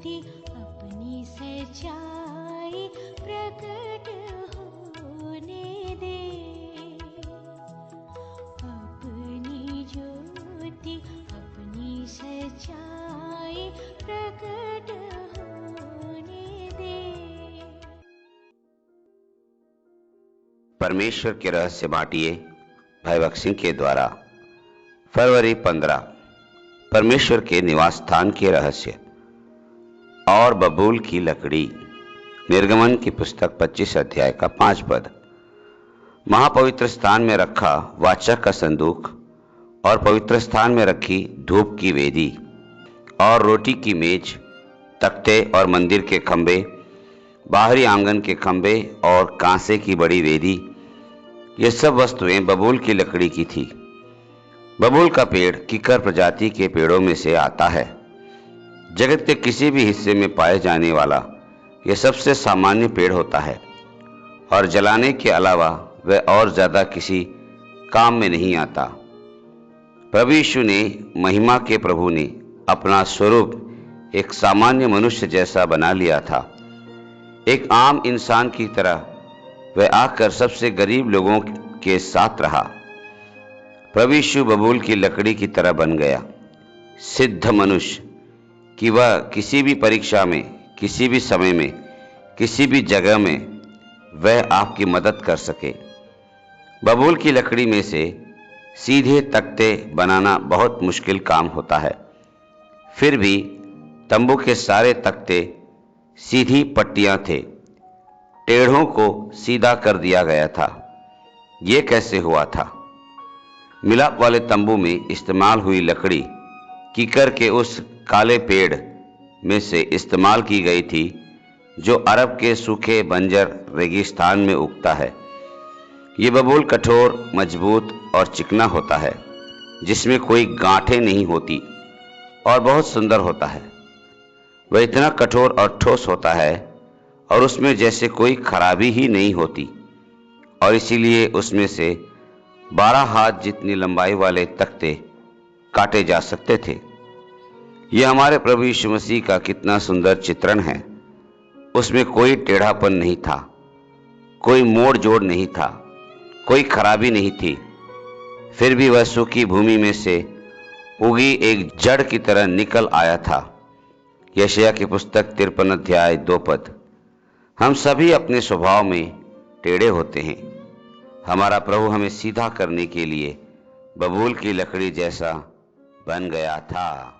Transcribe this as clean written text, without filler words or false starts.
ज्योति अपनी सच्चाई प्रकट होने दे। अपनी ज्योति अपनी सच्चाई प्रकट होने दे। परमेश्वर के रहस्य बांटिए भाई भक्त सिंह के द्वारा। फरवरी 15, परमेश्वर के निवास स्थान के रहस्य और बबूल की लकड़ी। निर्गमन की पुस्तक 25 अध्याय का 5 पद। महापवित्र स्थान में रखा वाचा का संदूक और पवित्र स्थान में रखी धूप की वेदी और रोटी की मेज, तख्ते और मंदिर के खंबे, बाहरी आंगन के खंबे और कांसे की बड़ी वेदी, ये सब वस्तुएं बबूल की लकड़ी की थी। बबूल का पेड़ किकर प्रजाति के पेड़ों में से आता है। जगत के किसी भी हिस्से में पाए जाने वाला यह सबसे सामान्य पेड़ होता है और जलाने के अलावा वह और ज्यादा किसी काम में नहीं आता। प्रभु यीशु ने, महिमा के प्रभु ने अपना स्वरूप एक सामान्य मनुष्य जैसा बना लिया था। एक आम इंसान की तरह वह आकर सबसे गरीब लोगों के साथ रहा। प्रभु यीशु बबूल की लकड़ी की तरह बन गया, सिद्ध मनुष्य, कि वह किसी भी परीक्षा में, किसी भी समय में, किसी भी जगह में वह आपकी मदद कर सके। बबूल की लकड़ी में से सीधे तख्ते बनाना बहुत मुश्किल काम होता है। फिर भी तंबू के सारे तख्ते सीधी पट्टियां थे, टेढ़ों को सीधा कर दिया गया था। ये कैसे हुआ था? मिलाप वाले तंबू में इस्तेमाल हुई लकड़ी कीकर के उस काले पेड़ में से इस्तेमाल की गई थी जो अरब के सूखे बंजर रेगिस्तान में उगता है। ये बबूल कठोर, मजबूत और चिकना होता है, जिसमें कोई गांठें नहीं होती और बहुत सुंदर होता है। वह इतना कठोर और ठोस होता है और उसमें जैसे कोई खराबी ही नहीं होती, और इसीलिए उसमें से 12 हाथ जितनी लंबाई वाले तख्ते काटे जा सकते थे। यह हमारे प्रभु यीशु मसीह का कितना सुंदर चित्रण है। उसमें कोई टेढ़ापन नहीं था, कोई मोड़ जोड़ नहीं था, कोई खराबी नहीं थी। फिर भी वह सूखी भूमि में से उगी एक जड़ की तरह निकल आया था। यशायाह की पुस्तक 53 अध्याय 2 पद। हम सभी अपने स्वभाव में टेढ़े होते हैं। हमारा प्रभु हमें सीधा करने के लिए बबूल की लकड़ी जैसा बन गया था।